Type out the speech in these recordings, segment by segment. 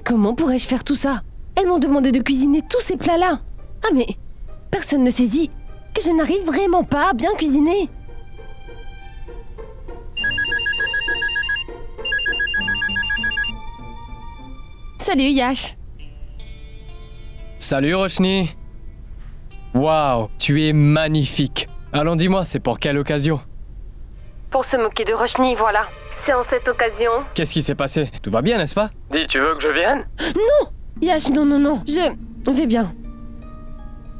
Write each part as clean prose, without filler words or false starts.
Comment pourrais-je faire tout ça? Elles m'ont demandé de cuisiner tous ces plats-là. Ah mais, personne ne saisit que je n'arrive vraiment pas à bien cuisiner. Salut Yash. Salut Roshni. Waouh, tu es magnifique. Allons, dis-moi, c'est pour quelle occasion? Pour se moquer de Roshni, voilà. C'est en cette occasion. Qu'est-ce qui s'est passé? Tout va bien, n'est-ce pas? Dis, tu veux que je vienne? Non Yash, non. Je vais bien.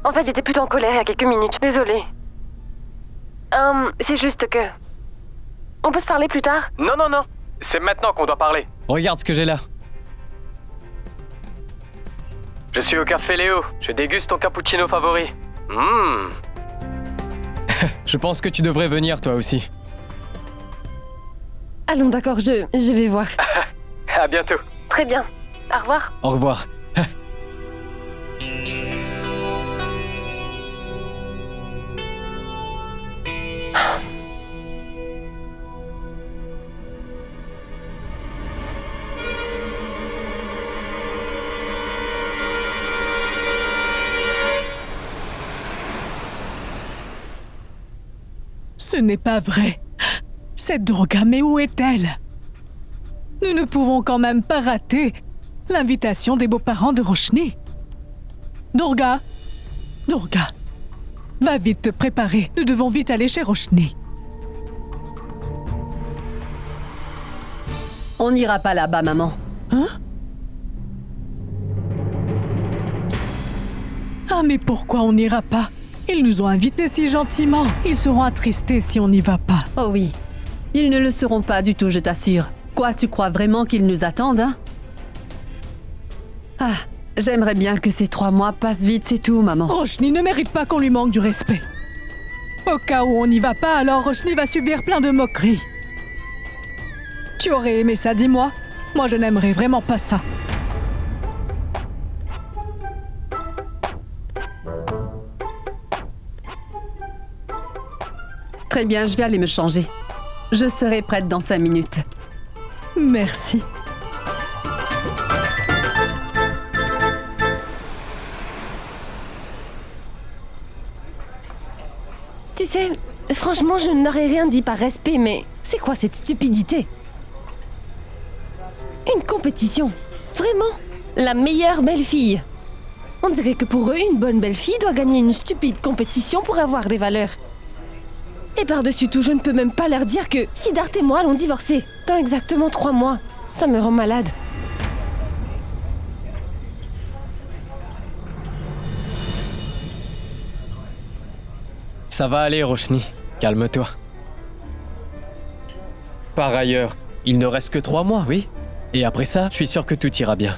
En fait, j'étais plutôt en colère il y a quelques minutes. Désolée. C'est juste que... On peut se parler plus tard? Non. C'est maintenant qu'on doit parler. Regarde ce que j'ai là. Je suis au café Léo. Je déguste ton cappuccino favori. Je pense que tu devrais venir toi aussi. Allons, d'accord, je vais voir. À bientôt. Très bien. Au revoir. Au revoir. Ce n'est pas vrai. Cette Durga, mais où est-elle? Nous ne pouvons quand même pas rater l'invitation des beaux-parents de Roshni. Durga, va vite te préparer. Nous devons vite aller chez Roshni. On n'ira pas là-bas, maman. Hein? Ah, mais pourquoi on n'ira pas? Ils nous ont invités si gentiment. Ils seront attristés si on n'y va pas. Oh oui, ils ne le seront pas du tout, je t'assure. Quoi, tu crois vraiment qu'ils nous attendent, hein? Ah, j'aimerais bien que ces 3 mois passent vite, c'est tout, maman. Roshni ne mérite pas qu'on lui manque du respect. Au cas où on n'y va pas, alors Roshni va subir plein de moqueries. Tu aurais aimé ça, dis-moi? Moi, je n'aimerais vraiment pas ça. Très bien, je vais aller me changer. Je serai prête dans 5 minutes. Merci. Tu sais, franchement, je n'aurais rien dit par respect, mais c'est quoi cette stupidité? Une compétition. Vraiment? La meilleure belle-fille. On dirait que pour eux, une bonne belle-fille doit gagner une stupide compétition pour avoir des valeurs. Et par-dessus tout, je ne peux même pas leur dire que Siddharth et moi allons divorcer dans exactement 3 mois. Ça me rend malade. Ça va aller, Roshni. Calme-toi. Par ailleurs, il ne reste que 3 mois, oui? Et après ça, je suis sûr que tout ira bien.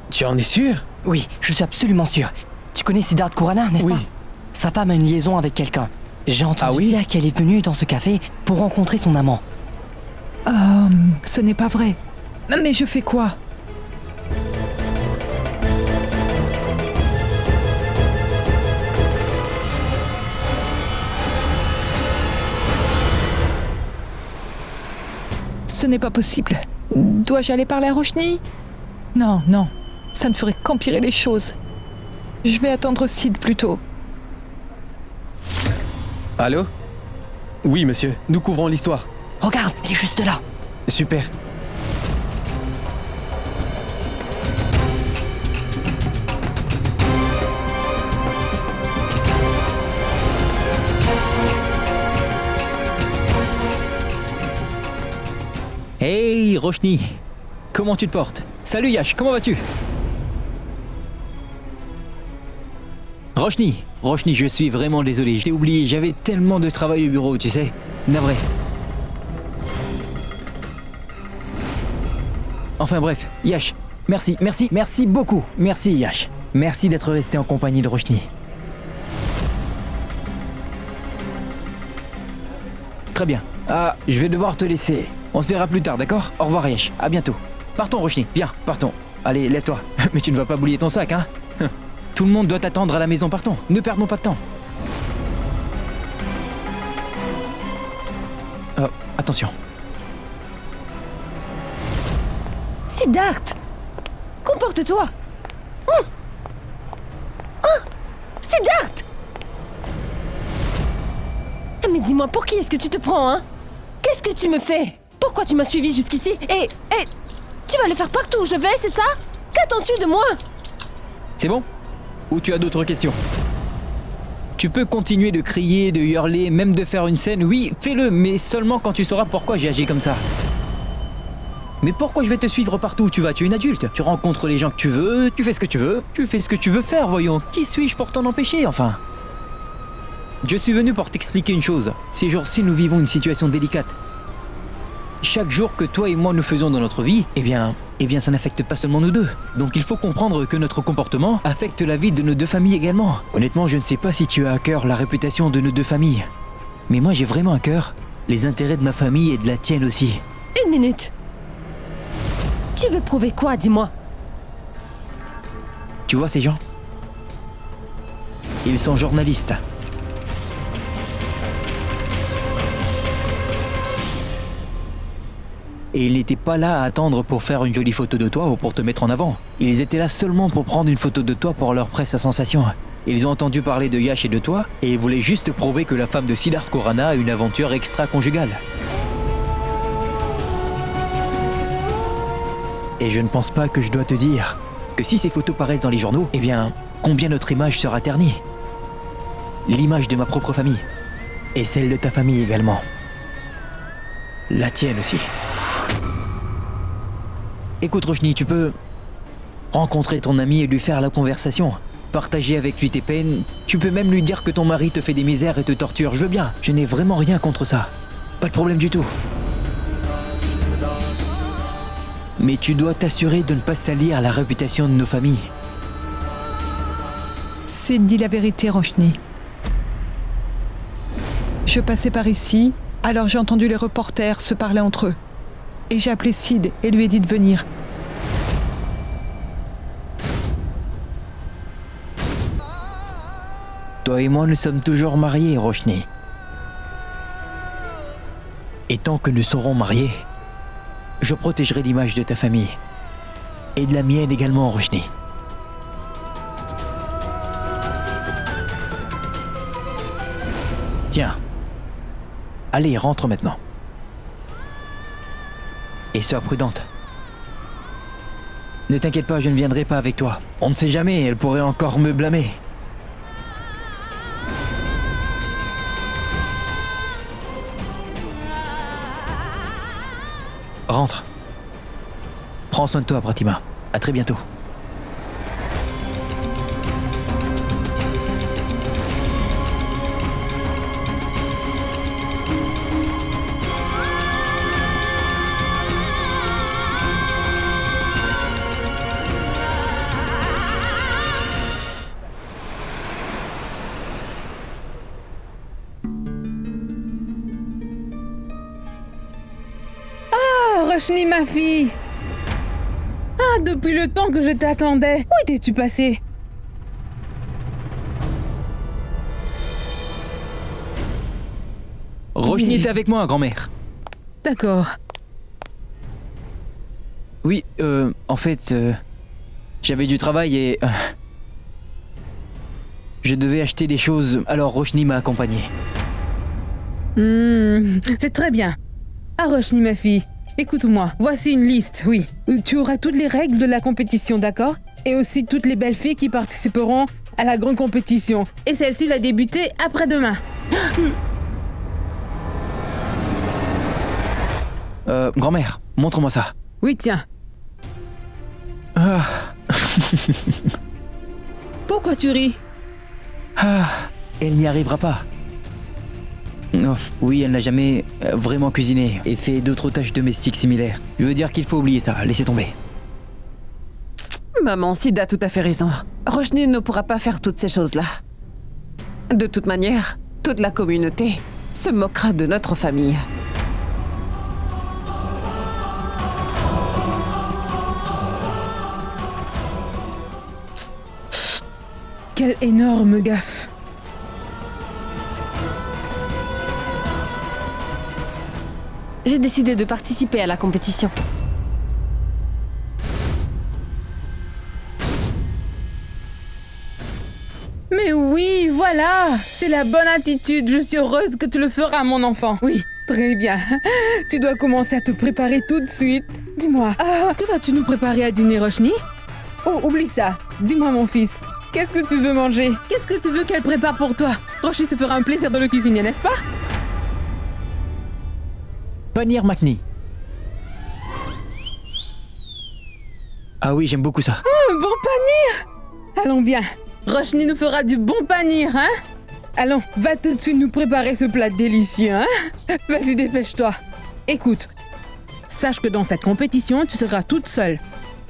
Tu en es sûr? Oui, je suis absolument sûr. Tu connais Siddharth Khurana, n'est-ce pas? Sa femme a une liaison avec quelqu'un. J'ai entendu dire qu'elle est venue dans ce café pour rencontrer son amant. Ce n'est pas vrai. Mais je fais quoi? Ce n'est pas possible. Dois-je aller parler à Roshni? Non, ça ne ferait qu'empirer les choses. Je vais attendre Sid plutôt. Allô? Oui, monsieur, nous couvrons l'histoire. Regarde, elle est juste là. Super. Hey, Roshni. Comment tu te portes? Salut Yash, comment vas-tu? Roshni, je suis vraiment désolé, je t'ai oublié, j'avais tellement de travail au bureau, tu sais. Navré. Enfin bref, Yash, merci beaucoup. Merci Yash. Merci d'être resté en compagnie de Roshni. Très bien. Ah, je vais devoir te laisser. On se verra plus tard, d'accord? Au revoir Yash, à bientôt. Partons Roshni, viens, partons. Allez, lève-toi. Mais tu ne vas pas boulier ton sac, hein? Tout le monde doit t'attendre à la maison, partons. Ne perdons pas de temps. Attention. Siddharth! Comporte-toi! Oh! Siddharth! Mais dis-moi, pour qui est-ce que tu te prends, hein? Qu'est-ce que tu me fais? Pourquoi tu m'as suivi jusqu'ici? Et tu vas le faire partout où je vais, c'est ça? Qu'attends-tu de moi? C'est bon? Ou tu as d'autres questions? Tu peux continuer de crier, de hurler, même de faire une scène, oui, fais-le, mais seulement quand tu sauras pourquoi j'ai agi comme ça. Mais pourquoi je vais te suivre partout où tu vas? Tu es une adulte, tu rencontres les gens que tu veux, tu fais ce que tu veux, tu fais ce que tu veux faire, voyons. Qui suis-je pour t'en empêcher, enfin? Je suis venu pour t'expliquer une chose. Ces jours-ci, nous vivons une situation délicate. Chaque jour que toi et moi nous faisons dans notre vie, eh bien, ça n'affecte pas seulement nous deux. Donc il faut comprendre que notre comportement affecte la vie de nos deux familles également. Honnêtement, je ne sais pas si tu as à cœur la réputation de nos deux familles. Mais moi, j'ai vraiment à cœur les intérêts de ma famille et de la tienne aussi. Une minute. Tu veux prouver quoi, dis-moi? Tu vois ces gens? Ils sont journalistes. Et ils n'étaient pas là à attendre pour faire une jolie photo de toi ou pour te mettre en avant. Ils étaient là seulement pour prendre une photo de toi pour leur presse à sensation. Ils ont entendu parler de Yash et de toi, et ils voulaient juste prouver que la femme de Siddharth Khorana a une aventure extra-conjugale. Et je ne pense pas que je dois te dire que si ces photos paraissent dans les journaux, eh bien, combien notre image sera ternie. L'image de ma propre famille. Et celle de ta famille également. La tienne aussi. Écoute Roshni, tu peux rencontrer ton ami et lui faire la conversation. Partager avec lui tes peines. Tu peux même lui dire que ton mari te fait des misères et te torture. Je veux bien. Je n'ai vraiment rien contre ça. Pas de problème du tout. Mais tu dois t'assurer de ne pas salir la réputation de nos familles. Sid dit la vérité, Roshni. Je passais par ici, alors j'ai entendu les reporters se parler entre eux. Et j'ai appelé Sid et lui ai dit de venir. Toi et moi, nous sommes toujours mariés, Roshni. Et tant que nous serons mariés, je protégerai l'image de ta famille. Et de la mienne également, Roshni. Tiens. Allez, rentre maintenant. Et sois prudente. Ne t'inquiète pas, je ne viendrai pas avec toi. On ne sait jamais, elle pourrait encore me blâmer. Rentre. Prends soin de toi, Pratima. À très bientôt. Roshni, ma fille! Ah, depuis le temps que je t'attendais, où étais-tu passée? Roshni était avec moi, grand-mère. D'accord. Oui, en fait, j'avais du travail et... je devais acheter des choses, alors Roshni m'a accompagné. C'est très bien. Ah, Roshni, ma fille. Écoute-moi, voici une liste, oui. Tu auras toutes les règles de la compétition, d'accord? Et aussi toutes les belles filles qui participeront à la grande compétition. Et celle-ci va débuter après-demain. Grand-mère, montre-moi ça. Oui, tiens. Ah. Pourquoi tu ris? Ah, elle n'y arrivera pas. Oh, oui, elle n'a jamais vraiment cuisiné et fait d'autres tâches domestiques similaires. Je veux dire qu'il faut oublier ça, laissez tomber. Maman, Sid a tout à fait raison. Roshni ne pourra pas faire toutes ces choses-là. De toute manière, toute la communauté se moquera de notre famille. Quelle énorme gaffe! J'ai décidé de participer à la compétition. Mais oui, voilà. C'est la bonne attitude. Je suis heureuse que tu le feras, mon enfant. Oui, très bien. Tu dois commencer à te préparer tout de suite. Dis-moi, que vas-tu nous préparer à dîner, Roshni? Oh, oublie ça. Dis-moi, mon fils, qu'est-ce que tu veux manger? Qu'est-ce que tu veux qu'elle prépare pour toi? Roshni se fera un plaisir de le cuisiner, n'est-ce pas? Paneer Makhni. Ah oui, j'aime beaucoup ça. Oh, un bon paneer! Allons bien. Roshni nous fera du bon paneer, hein? Allons, va tout de suite nous préparer ce plat délicieux, hein? Vas-y, dépêche-toi. Écoute, sache que dans cette compétition, tu seras toute seule.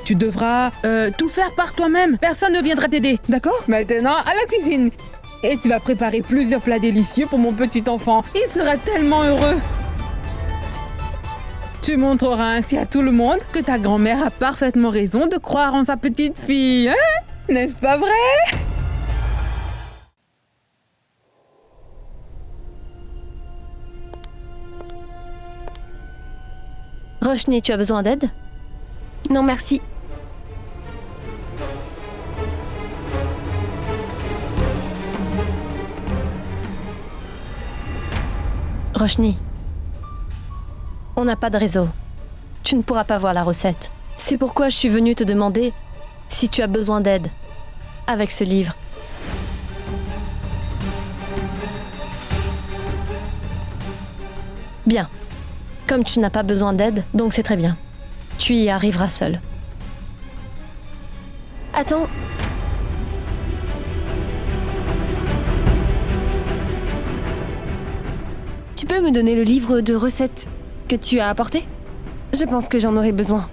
Tu devras tout faire par toi-même. Personne ne viendra t'aider, d'accord? Maintenant, à la cuisine. Et tu vas préparer plusieurs plats délicieux pour mon petit enfant. Il sera tellement heureux. Tu montreras ainsi à tout le monde que ta grand-mère a parfaitement raison de croire en sa petite fille, hein? N'est-ce pas vrai? Roshni, tu as besoin d'aide? Non, merci. Roshni, on n'a pas de réseau. Tu ne pourras pas voir la recette. C'est pourquoi je suis venue te demander si tu as besoin d'aide avec ce livre. Bien. Comme tu n'as pas besoin d'aide, donc c'est très bien. Tu y arriveras seul. Attends. Tu peux me donner le livre de recettes que tu as apporté? Je pense que j'en aurai besoin.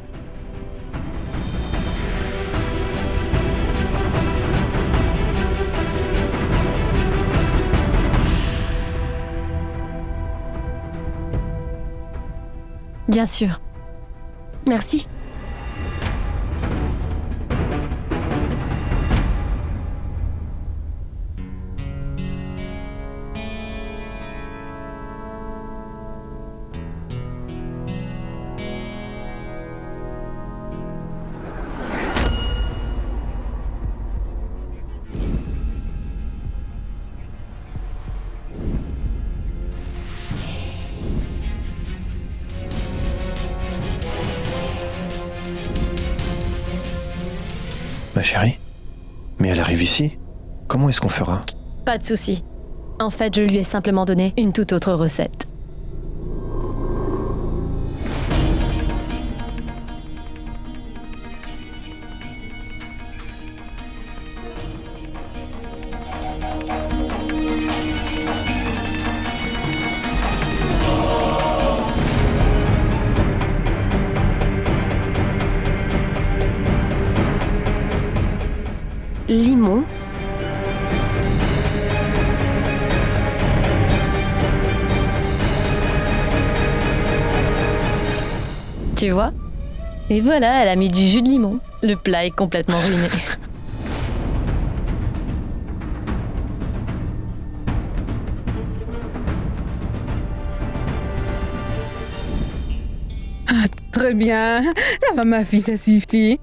Bien sûr. Merci. Ma chérie? Mais elle arrive ici? Comment est-ce qu'on fera? Pas de souci. En fait, je lui ai simplement donné une toute autre recette. Limon. Tu vois? Et voilà, elle a mis du jus de limon. Le plat est complètement ruiné. Ah, très bien. Ça va, ma fille, ça suffit.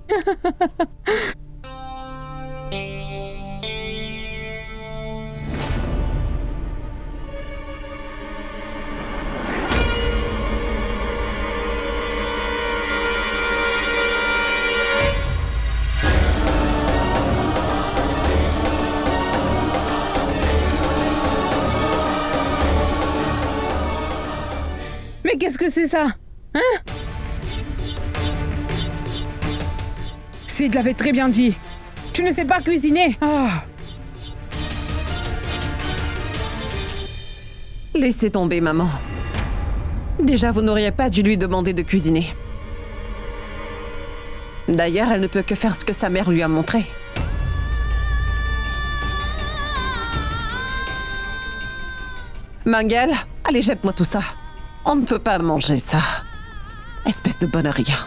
Mais qu'est-ce que c'est ça? Hein? Sid l'avait très bien dit. Tu ne sais pas cuisiner. Ah. Laissez tomber, maman. Déjà, vous n'auriez pas dû lui demander de cuisiner. D'ailleurs, elle ne peut que faire ce que sa mère lui a montré. Mangal, allez, jette-moi tout ça. On ne peut pas manger ça. Espèce de bonne rien.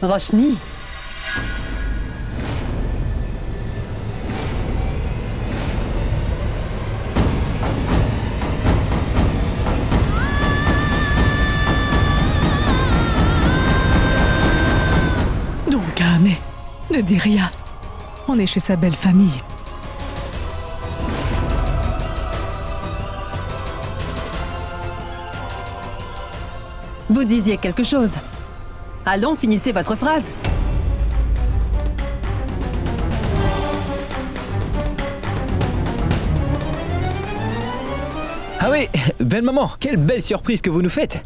Roshni, Ne dis rien. On est chez sa belle famille. Vous disiez quelque chose. Allons, finissez votre phrase. Ah oui, belle maman, quelle belle surprise que vous nous faites.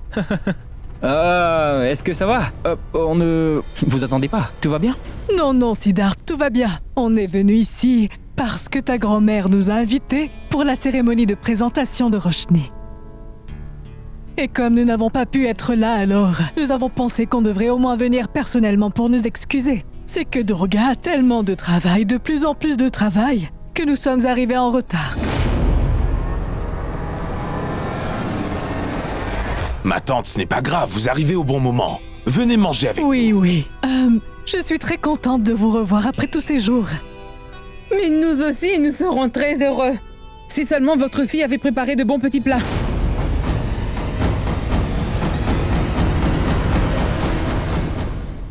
Est-ce que ça va? On ne... Vous attendez pas? Tout va bien? Non, non, Siddharth, tout va bien. On est venu ici parce que ta grand-mère nous a invités pour la cérémonie de présentation de Roshni. Et comme nous n'avons pas pu être là alors, nous avons pensé qu'on devrait au moins venir personnellement pour nous excuser. C'est que Durga a tellement de travail, de plus en plus de travail, que nous sommes arrivés en retard. Ma tante, ce n'est pas grave, vous arrivez au bon moment. Venez manger avec nous. Oui. Je suis très contente de vous revoir après tous ces jours. Mais nous aussi, nous serons très heureux. Si seulement votre fille avait préparé de bons petits plats.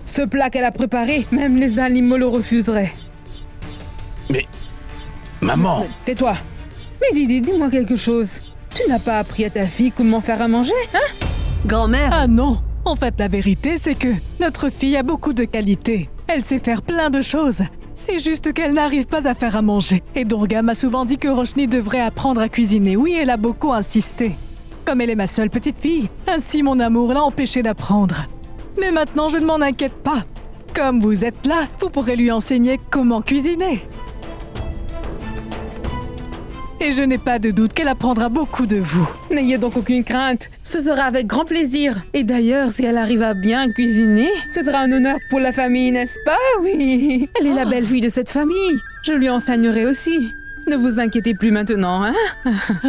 Ce plat qu'elle a préparé, même les animaux le refuseraient. Mais... Maman... Tais-toi. Mais Didi, dis-moi quelque chose. Tu n'as pas appris à ta fille comment faire à manger, hein? Grand-mère? Ah non! En fait, la vérité, c'est que notre fille a beaucoup de qualités. Elle sait faire plein de choses. C'est juste qu'elle n'arrive pas à faire à manger. Et Durga m'a souvent dit que Roshni devrait apprendre à cuisiner. Oui, elle a beaucoup insisté. Comme elle est ma seule petite fille, ainsi mon amour l'a empêchée d'apprendre. Mais maintenant, je ne m'en inquiète pas. Comme vous êtes là, vous pourrez lui enseigner comment cuisiner. Et je n'ai pas de doute qu'elle apprendra beaucoup de vous. N'ayez donc aucune crainte. Ce sera avec grand plaisir. Et d'ailleurs, si elle arrive à bien cuisiner, ce sera un honneur pour la famille, n'est-ce pas? Oui. Elle est la belle-fille de cette famille. Je lui enseignerai aussi. Ne vous inquiétez plus maintenant, hein?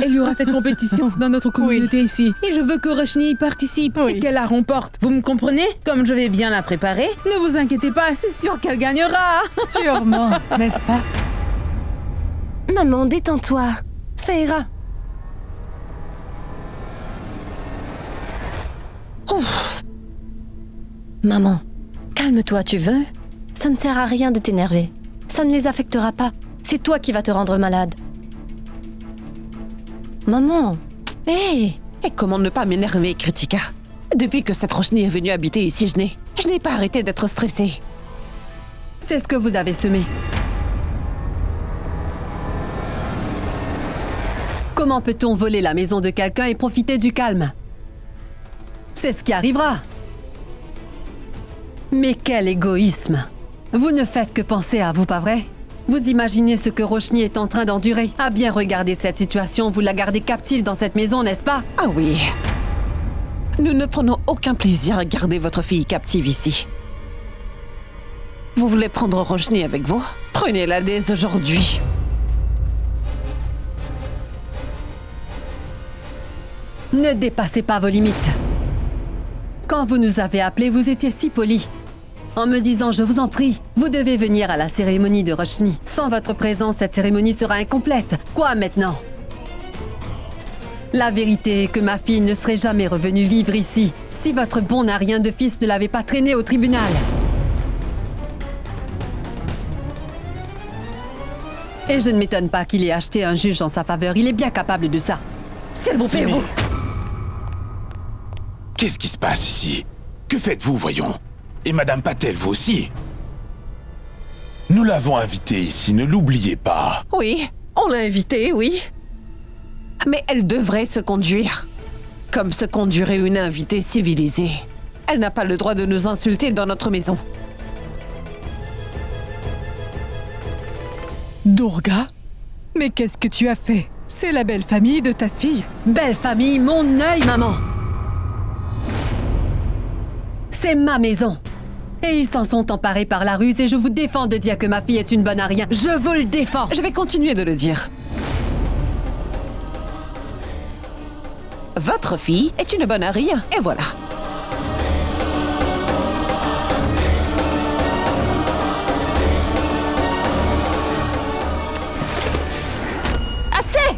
Il y aura cette compétition dans notre communauté ici. Et je veux que Roshni y participe et qu'elle la remporte. Vous me comprenez? Comme je vais bien la préparer, ne vous inquiétez pas, c'est sûr qu'elle gagnera. Sûrement, n'est-ce pas? Maman, détends-toi. Ça ira. Ouf. Maman, calme-toi, tu veux? Ça ne sert à rien de t'énerver. Ça ne les affectera pas. C'est toi qui vas te rendre malade. Maman, hé! Et comment ne pas m'énerver, Kritika? Depuis que cette Roshni est venue habiter ici, je n'ai pas arrêté d'être stressée. C'est ce que vous avez semé. Comment peut-on voler la maison de quelqu'un et profiter du calme? C'est ce qui arrivera. Mais quel égoïsme! Vous ne faites que penser à vous, pas vrai? Vous imaginez ce que Roshni est en train d'endurer? À bien regarder cette situation, vous la gardez captive dans cette maison, n'est-ce pas? Ah oui. Nous ne prenons aucun plaisir à garder votre fille captive ici. Vous voulez prendre Roshni avec vous? Prenez-la dès aujourd'hui. Ne dépassez pas vos limites. Quand vous nous avez appelés, vous étiez si polis. En me disant, je vous en prie, vous devez venir à la cérémonie de Roshni. Sans votre présence, cette cérémonie sera incomplète. Quoi maintenant? La vérité est que ma fille ne serait jamais revenue vivre ici si votre bon à rien de fils ne l'avait pas traînée au tribunal. Et je ne m'étonne pas qu'il ait acheté un juge en sa faveur. Il est bien capable de ça. S'il vous plaît, vous... Qu'est-ce qui se passe ici? Que faites-vous, voyons? Et Madame Patel, vous aussi? Nous l'avons invitée ici, ne l'oubliez pas. Oui, on l'a invitée, oui. Mais elle devrait se conduire comme se conduirait une invitée civilisée. Elle n'a pas le droit de nous insulter dans notre maison. Durga? Mais qu'est-ce que tu as fait? C'est la belle famille de ta fille. Belle famille, mon œil, maman! C'est ma maison. Et ils s'en sont emparés par la ruse et je vous défends de dire que ma fille est une bonne à rien. Je vous le défends. Je vais continuer de le dire. Votre fille est une bonne à rien, et voilà. Assez!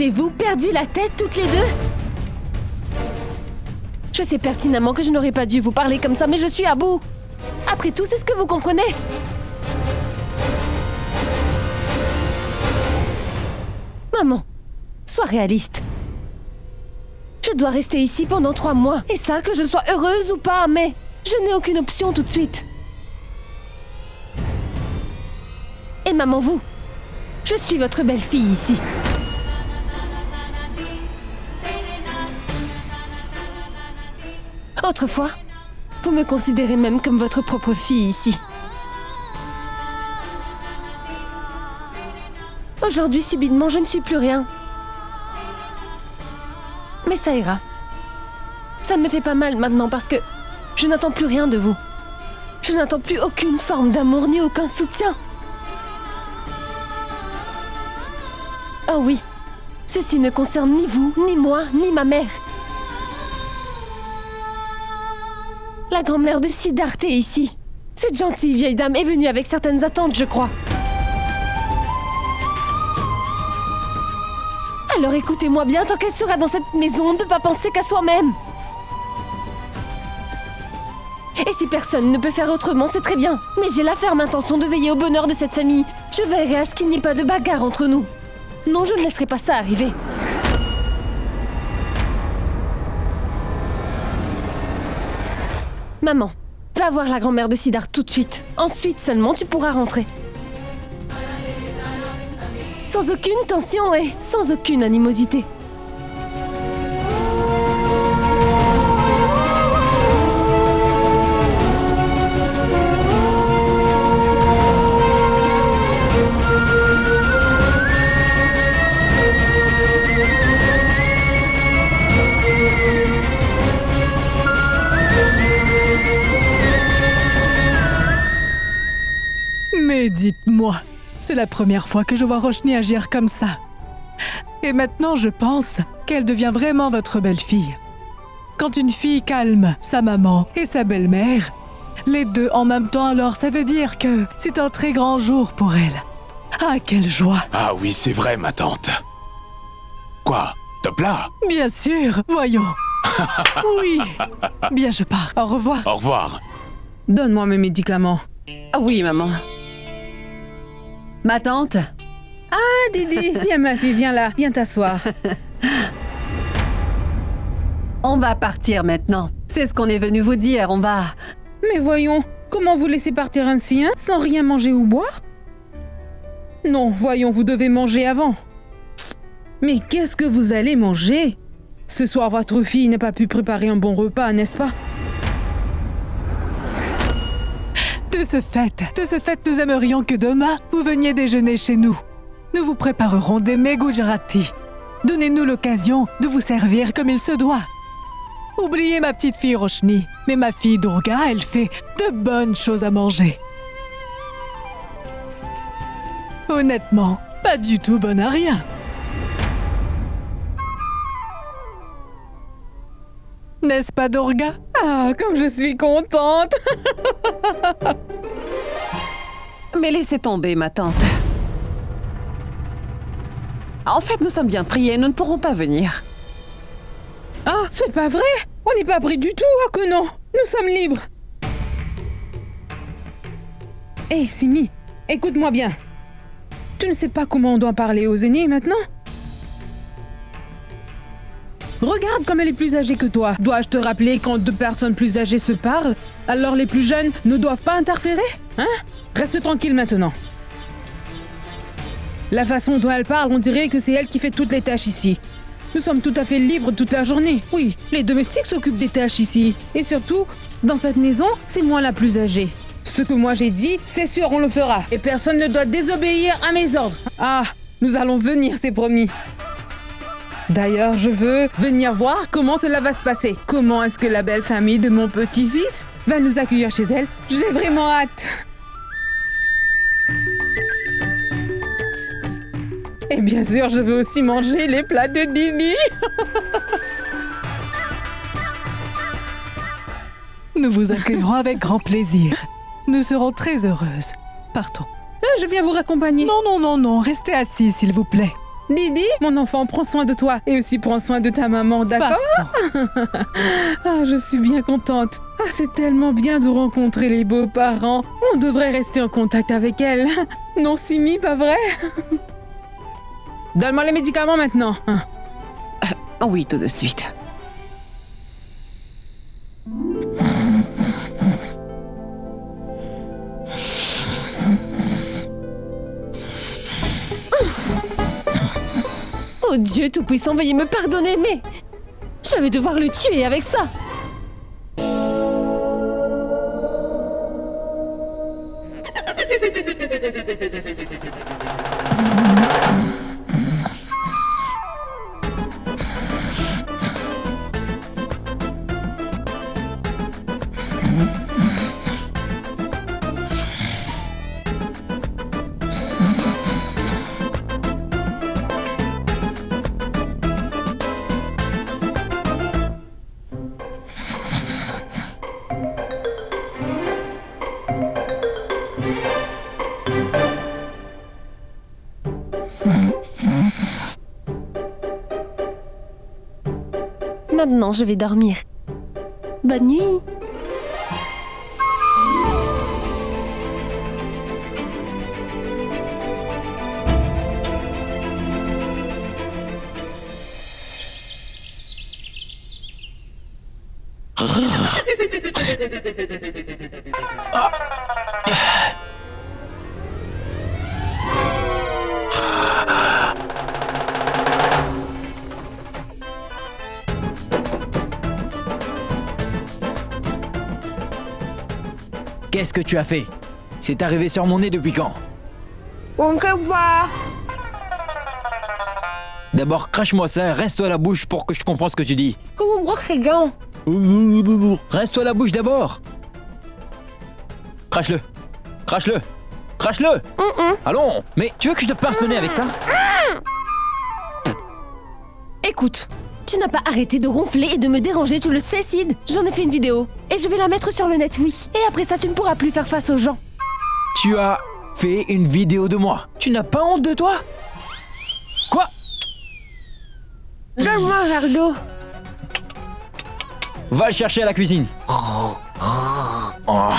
Avez-vous perdu la tête toutes les deux? Je sais pertinemment que je n'aurais pas dû vous parler comme ça, mais je suis à bout. Après tout, c'est ce que vous comprenez. Maman, sois réaliste. Je dois rester ici pendant 3 mois. Et ça, que je sois heureuse ou pas, mais je n'ai aucune option tout de suite. Et maman, vous, je suis votre belle-fille ici. Autrefois, vous me considérez même comme votre propre fille ici. Aujourd'hui, subitement, je ne suis plus rien. Mais ça ira. Ça ne me fait pas mal maintenant parce que je n'attends plus rien de vous. Je n'attends plus aucune forme d'amour ni aucun soutien. Oh oui, ceci ne concerne ni vous, ni moi, ni ma mère. La grand-mère de Siddharth est ici. Cette gentille vieille dame est venue avec certaines attentes, je crois. Alors écoutez-moi bien, tant qu'elle sera dans cette maison, ne pas penser qu'à soi-même. Et si personne ne peut faire autrement, c'est très bien. Mais j'ai la ferme intention de veiller au bonheur de cette famille. Je veillerai à ce qu'il n'y ait pas de bagarre entre nous. Non, je ne laisserai pas ça arriver. Maman, va voir la grand-mère de Siddharth tout de suite. Ensuite seulement tu pourras rentrer. Sans aucune tension et sans aucune animosité. Mais dites-moi, c'est la première fois que je vois Roshni agir comme ça. Et maintenant, je pense qu'elle devient vraiment votre belle-fille. Quand une fille calme sa maman et sa belle-mère, les deux en même temps, alors ça veut dire que c'est un très grand jour pour elle. Ah, quelle joie! Ah oui, c'est vrai, ma tante. Quoi? Top là? Bien sûr, voyons. Oui. Bien, je pars. Au revoir. Au revoir. Donne-moi mes médicaments. Ah oui, maman. Ma tante? Ah, Didi, viens ma fille, viens là, viens t'asseoir. On va partir maintenant. C'est ce qu'on est venu vous dire, on va... Mais voyons, comment vous laissez partir ainsi, hein, sans rien manger ou boire? Non, voyons, vous devez manger avant. Mais qu'est-ce que vous allez manger? Ce soir, votre fille n'a pas pu préparer un bon repas, n'est-ce pas? De ce fait, nous aimerions que demain, vous veniez déjeuner chez nous. Nous vous préparerons des mets Gujarati. Donnez-nous l'occasion de vous servir comme il se doit. Oubliez ma petite fille Roshni, mais ma fille Durga, elle fait de bonnes choses à manger. Honnêtement, pas du tout bonne à rien. N'est-ce pas, Durga? Ah, comme je suis contente. Mais laissez tomber, ma tante. En fait, nous sommes bien pris et nous ne pourrons pas venir. Ah, c'est pas vrai? On n'est pas pris du tout, ah que non? Nous sommes libres. Hé, Simi, écoute-moi bien. Tu ne sais pas comment on doit parler aux aînés maintenant? Regarde comme elle est plus âgée que toi. Dois-je te rappeler quand deux personnes plus âgées se parlent, alors les plus jeunes ne doivent pas interférer? Hein? Reste tranquille maintenant. La façon dont elle parle, on dirait que c'est elle qui fait toutes les tâches ici. Nous sommes tout à fait libres toute la journée. Oui, les domestiques s'occupent des tâches ici. Et surtout, dans cette maison, c'est moi la plus âgée. Ce que moi j'ai dit, c'est sûr, on le fera. Et personne ne doit désobéir à mes ordres. Ah, nous allons venir, c'est promis. D'ailleurs, je veux venir voir comment cela va se passer. Comment est-ce que la belle famille de mon petit-fils va nous accueillir chez elle? J'ai vraiment hâte. Et bien sûr, je veux aussi manger les plats de Didi. Nous vous accueillerons avec grand plaisir. Nous serons très heureuses. Partons. Je viens vous raccompagner. Non, restez assis, s'il vous plaît. Didi, mon enfant, prends soin de toi et aussi prends soin de ta maman, d'accord? Ah, je suis bien contente. Ah, c'est tellement bien de rencontrer les beaux-parents. On devrait rester en contact avec elle. Non, Simi, pas vrai? Donne-moi les médicaments maintenant. Oui, tout de suite. Oh Dieu Tout-Puissant, veuillez me pardonner, mais... Je vais devoir le tuer avec ça. Maintenant, je vais dormir. Bonne nuit. Qu'est-ce que tu as fait? C'est arrivé sur mon nez depuis quand? On ne sait pas. D'abord, crache-moi ça, reste-toi la bouche pour que je comprenne ce que tu dis. Comment brosse les gants? Reste-toi la bouche d'abord. Crache-le. Crache-le. Crache-le. Allons. Mais tu veux que je te pince le nez avec ça? Écoute, tu n'as pas arrêté de ronfler et de me déranger, tu le sais, Sid. J'en ai fait une vidéo. Et je vais la mettre sur le net, oui. Et après ça, tu ne pourras plus faire face aux gens. Tu as fait une vidéo de moi. Tu n'as pas honte de toi? Quoi? Donne-moi un verre d'eau. Va le chercher à la cuisine. Oh.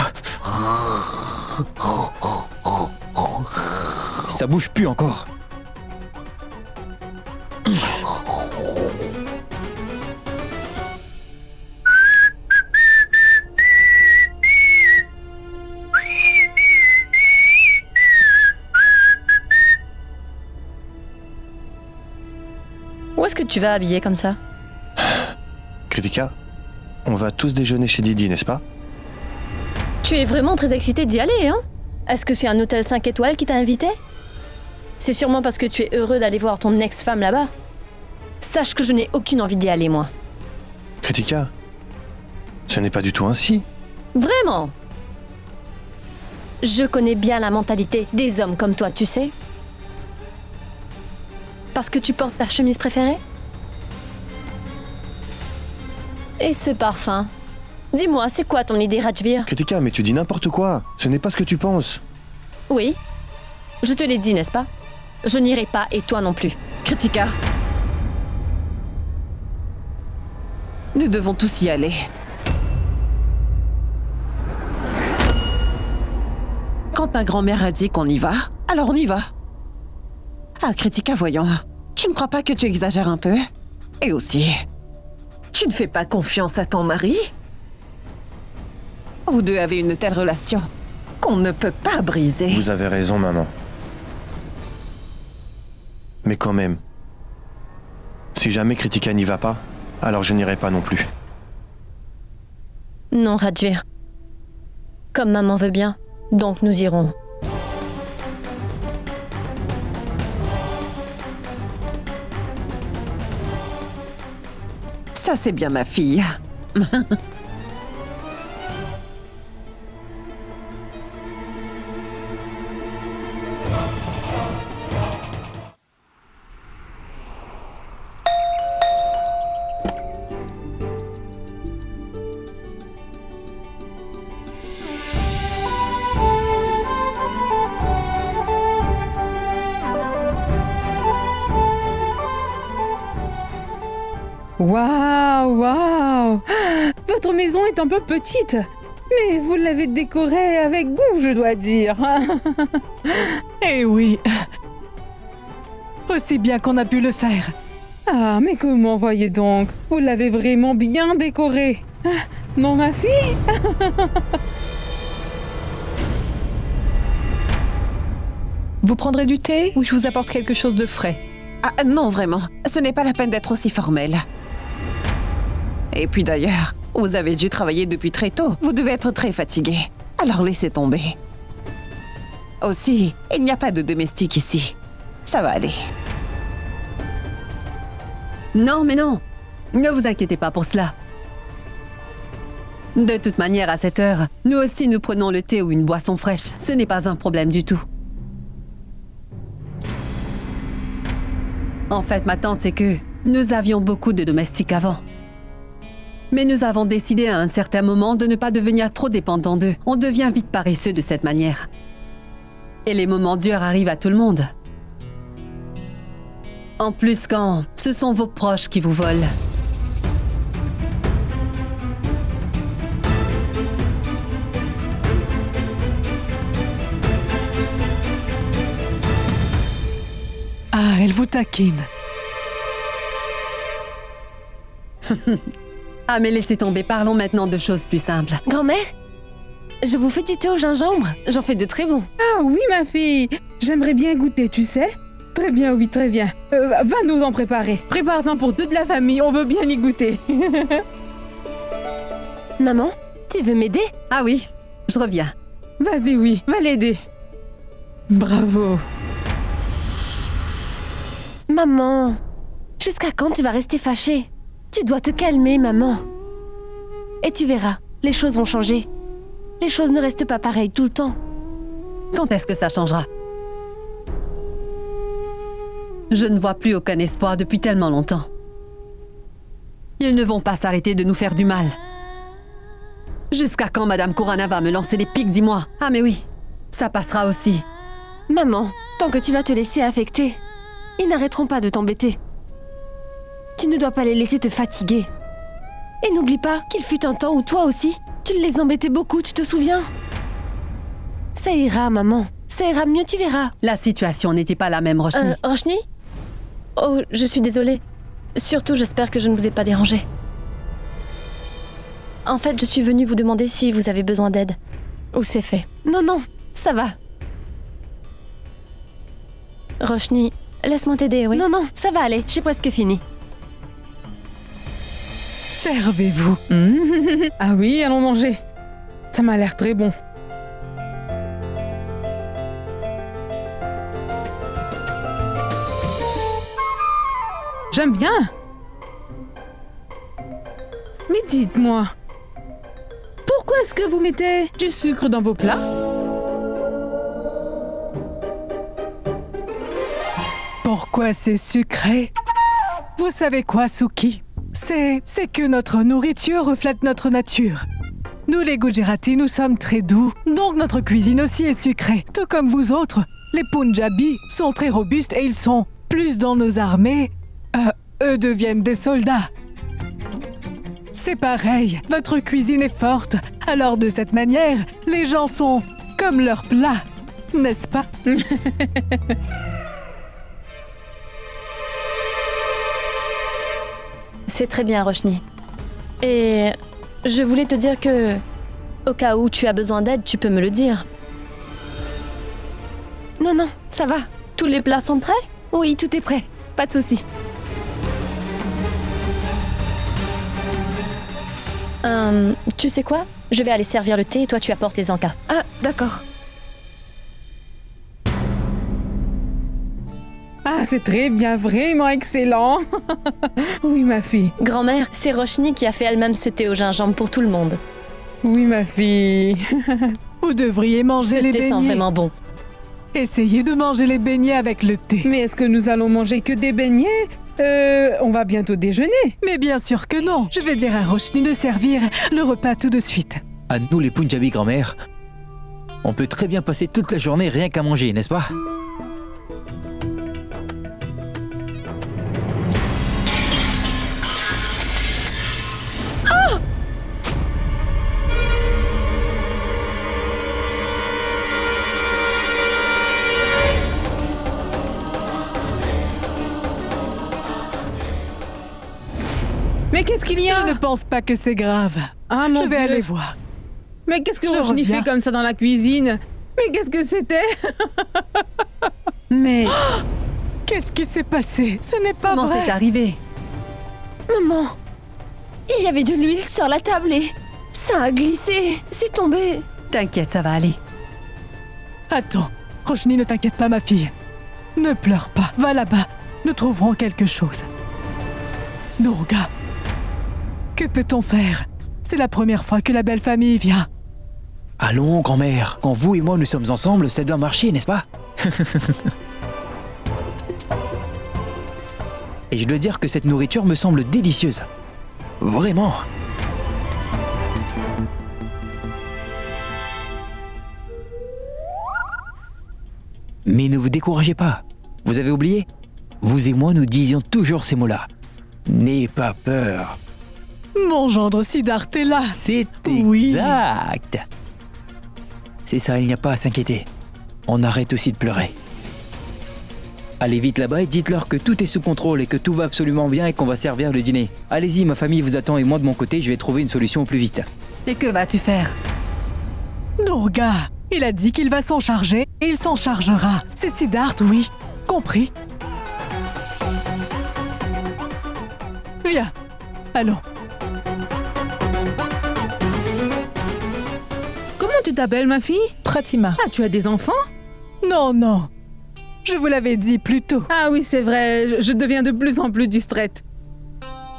Ça bouge plus encore. Où est-ce que tu vas habiller comme ça? Kritika, on va tous déjeuner chez Didi, n'est-ce pas? Tu es vraiment très excité d'y aller, hein? Est-ce que c'est un hôtel 5 étoiles qui t'a invité? C'est sûrement parce que tu es heureux d'aller voir ton ex-femme là-bas. Sache que je n'ai aucune envie d'y aller, moi. Kritika, ce n'est pas du tout ainsi. Vraiment? Je connais bien la mentalité des hommes comme toi, tu sais? Parce que tu portes ta chemise préférée? Et ce parfum? Dis-moi, c'est quoi ton idée, Rajvir? Kritika, mais tu dis n'importe quoi. Ce n'est pas ce que tu penses. Oui. Je te l'ai dit, n'est-ce pas? Je n'irai pas et toi non plus. Kritika. Nous devons tous y aller. Quand ta grand-mère a dit qu'on y va, alors on y va. Ah, Kritika, voyons. Tu ne crois pas que tu exagères un peu? Et aussi, tu ne fais pas confiance à ton mari? Vous deux avez une telle relation qu'on ne peut pas briser. Vous avez raison, maman. Mais quand même, si jamais Kritika n'y va pas, alors je n'irai pas non plus. Non, Rajvir. Comme maman veut bien, donc nous irons. Ça, c'est bien ma fille. Waouh, waouh! Votre maison est un peu petite, mais vous l'avez décorée avec goût, je dois dire. Eh oui. Aussi bien qu'on a pu le faire. Ah, mais comment voyez donc? Vous l'avez vraiment bien décorée. Non, ma fille? Vous prendrez du thé ou je vous apporte quelque chose de frais? Ah non, vraiment. Ce n'est pas la peine d'être aussi formel. Et puis d'ailleurs, vous avez dû travailler depuis très tôt. Vous devez être très fatigué. Alors laissez tomber. Aussi, il n'y a pas de domestique ici. Ça va aller. Non, mais non. Ne vous inquiétez pas pour cela. De toute manière, à cette heure, nous aussi nous prenons le thé ou une boisson fraîche. Ce n'est pas un problème du tout. En fait, ma tante, c'est que nous avions beaucoup de domestiques avant. Mais nous avons décidé à un certain moment de ne pas devenir trop dépendants d'eux. On devient vite paresseux de cette manière. Et les moments durs arrivent à tout le monde. En plus quand ce sont vos proches qui vous volent. Ah, elle vous taquine. Ah, mais laissez tomber, parlons maintenant de choses plus simples. Grand-mère, je vous fais du thé au gingembre. J'en fais de très bons. Ah oui, ma fille. J'aimerais bien goûter, tu sais? Très bien, oui, très bien. Va nous en préparer. Prépare-en pour toute la famille, on veut bien y goûter. Maman, tu veux m'aider? Ah oui, je reviens. Vas-y, oui, va l'aider. Bravo. Maman, jusqu'à quand tu vas rester fâchée? Tu dois te calmer, maman. Et tu verras, les choses vont changer. Les choses ne restent pas pareilles tout le temps. Quand est-ce que ça changera? Je ne vois plus aucun espoir depuis tellement longtemps. Ils ne vont pas s'arrêter de nous faire du mal. Jusqu'à quand Madame Kurana va me lancer des pics, dis-moi? Ah mais oui, ça passera aussi. Maman, tant que tu vas te laisser affecter, ils n'arrêteront pas de t'embêter. Tu ne dois pas les laisser te fatiguer. Et n'oublie pas qu'il fut un temps où toi aussi, tu les embêtais beaucoup, tu te souviens? Ça ira, maman. Ça ira mieux, tu verras. La situation n'était pas la même, Roshni. Roshni? Oh, je suis désolée. Surtout, j'espère que je ne vous ai pas dérangé. En fait, je suis venue vous demander si vous avez besoin d'aide. Ou c'est fait. Non, non, ça va. Roshni, laisse-moi t'aider, oui? Non, non, ça va aller, j'ai presque fini. Servez-vous. Ah oui, allons manger. Ça m'a l'air très bon. J'aime bien. Mais dites-moi, pourquoi est-ce que vous mettez du sucre dans vos plats? Pourquoi c'est sucré? Vous savez quoi, Suki? C'est que notre nourriture reflète notre nature. Nous, les Gujarati, nous sommes très doux, donc notre cuisine aussi est sucrée. Tout comme vous autres, les Punjabis sont très robustes et ils sont plus dans nos armées. Eux deviennent des soldats. C'est pareil, votre cuisine est forte. Alors de cette manière, les gens sont comme leurs plats, n'est-ce pas? C'est très bien, Roshni. Et je voulais te dire que, au cas où tu as besoin d'aide, tu peux me le dire. Non, non, ça va. Tous les plats sont prêts? Oui, tout est prêt. Pas de souci. Tu sais quoi? Je vais aller servir le thé et toi tu apportes les encas. Ah, d'accord. Ah, c'est très bien, vraiment excellent. Oui, ma fille. Grand-mère, c'est Roshni qui a fait elle-même ce thé au gingembre pour tout le monde. Oui, ma fille. Vous devriez manger les beignets. Ce thé sent vraiment bon. Essayez de manger les beignets avec le thé. Mais est-ce que nous allons manger que des beignets? On va bientôt déjeuner. Mais bien sûr que non. Je vais dire à Roshni de servir le repas tout de suite. À nous les Punjabi, grand-mère, on peut très bien passer toute la journée rien qu'à manger, n'est-ce pas? qu'est-ce qu'il y a? Je ne pense pas que c'est grave. Ah, mon Je vais Dieu. aller voir. Mais qu'est-ce que Je Roshni reviens. fait comme ça dans la cuisine? Mais qu'est-ce que c'était? Mais Qu'est-ce qui s'est passé? Ce n'est pas comment vrai. c'est arrivé? Maman, il y avait de l'huile sur la table et ça a glissé. C'est tombé. T'inquiète, ça va aller. Attends, Roshni, ne t'inquiète pas, ma fille. Ne pleure pas. Va là-bas. Nous trouverons quelque chose. Durga, que peut-on faire? C'est la première fois que la belle famille vient. Allons, grand-mère. Quand vous et moi nous sommes ensemble, ça doit marcher, n'est-ce pas? Et je dois dire que cette nourriture me semble délicieuse. Vraiment. Mais ne vous découragez pas. Vous avez oublié? Vous et moi, nous disions toujours ces mots-là. N'aie pas peur. Mon gendre Siddharth est là. C'est Oui. exact. C'est ça, il n'y a pas à s'inquiéter. On arrête aussi de pleurer. Allez vite là-bas et dites-leur que tout est sous contrôle et que tout va absolument bien et qu'on va servir le dîner. Allez-y, ma famille vous attend et moi de mon côté, je vais trouver une solution au plus vite. Et que vas-tu faire? Durga, il a dit qu'il va s'en charger et il s'en chargera. C'est Siddharth, oui. Compris. Viens. Allons. Comment tu t'appelles, ma fille? Pratima. Ah, tu as des enfants? Non, non. Je vous l'avais dit plus tôt. Ah oui, c'est vrai, je deviens de plus en plus distraite.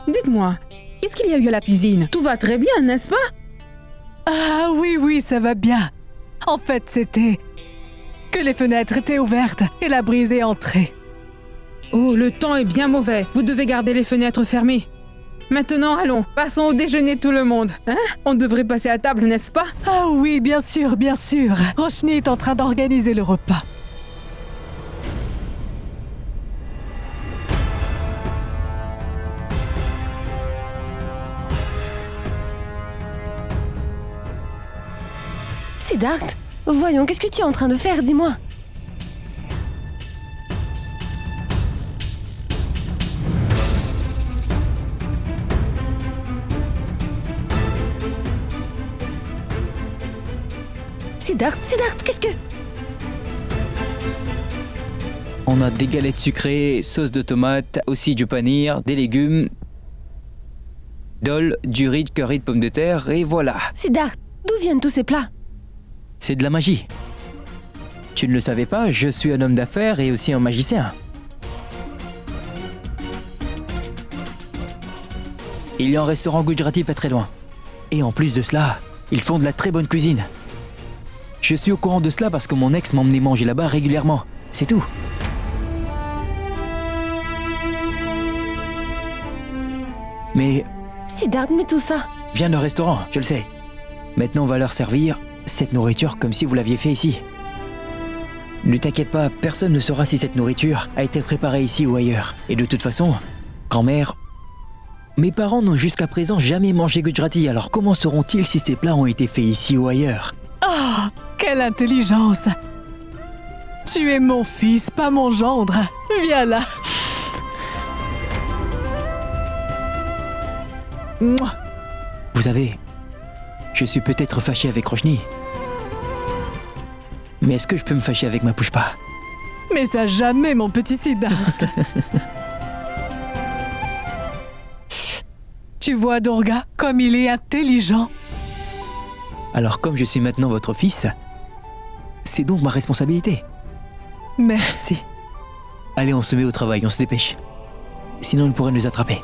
Dites-moi, qu'est-ce qu'il y a eu à la cuisine? Tout va très bien, n'est-ce pas? Ah oui, oui, ça va bien. En fait, c'était que les fenêtres étaient ouvertes et la brise est entrée. Oh, le temps est bien mauvais. Vous devez garder les fenêtres fermées. Maintenant, allons, passons au déjeuner tout le monde. Hein? On devrait passer à table, n'est-ce pas? Ah oui, bien sûr, bien sûr. Roshni est en train d'organiser le repas. Siddharth, voyons, qu'est-ce que tu es en train de faire, dis-moi. Siddharth, qu'est-ce que... On a des galettes sucrées, sauce de tomate, aussi du panir, des légumes, dol, du riz, curry de pommes de terre, et voilà. Siddharth, d'où viennent tous ces plats? C'est de la magie. Tu ne le savais pas, je suis un homme d'affaires et aussi un magicien. Il y a un restaurant Gujarati pas très loin. Et en plus de cela, ils font de la très bonne cuisine. Je suis au courant de cela parce que mon ex m'emmenait manger là-bas régulièrement. C'est tout. Mais Siddharth, mais tout ça... viens au restaurant, je le sais. Maintenant, on va leur servir cette nourriture comme si vous l'aviez fait ici. Ne t'inquiète pas, personne ne saura si cette nourriture a été préparée ici ou ailleurs. Et de toute façon, grand-mère, mes parents n'ont jusqu'à présent jamais mangé Gujarati, alors comment sauront-ils si ces plats ont été faits ici ou ailleurs? Oh, quelle intelligence! Tu es mon fils, pas mon gendre. Viens là. Mouah. Vous savez, je suis peut-être fâché avec Roshni. Mais est-ce que je peux me fâcher avec ma Pushpa? Mais ça jamais, mon petit Siddharth. Tu vois, Durga, comme il est intelligent. Alors comme je suis maintenant votre fils, c'est donc ma responsabilité. Merci. Allez, on se met au travail, on se dépêche. Sinon, il pourrait nous attraper.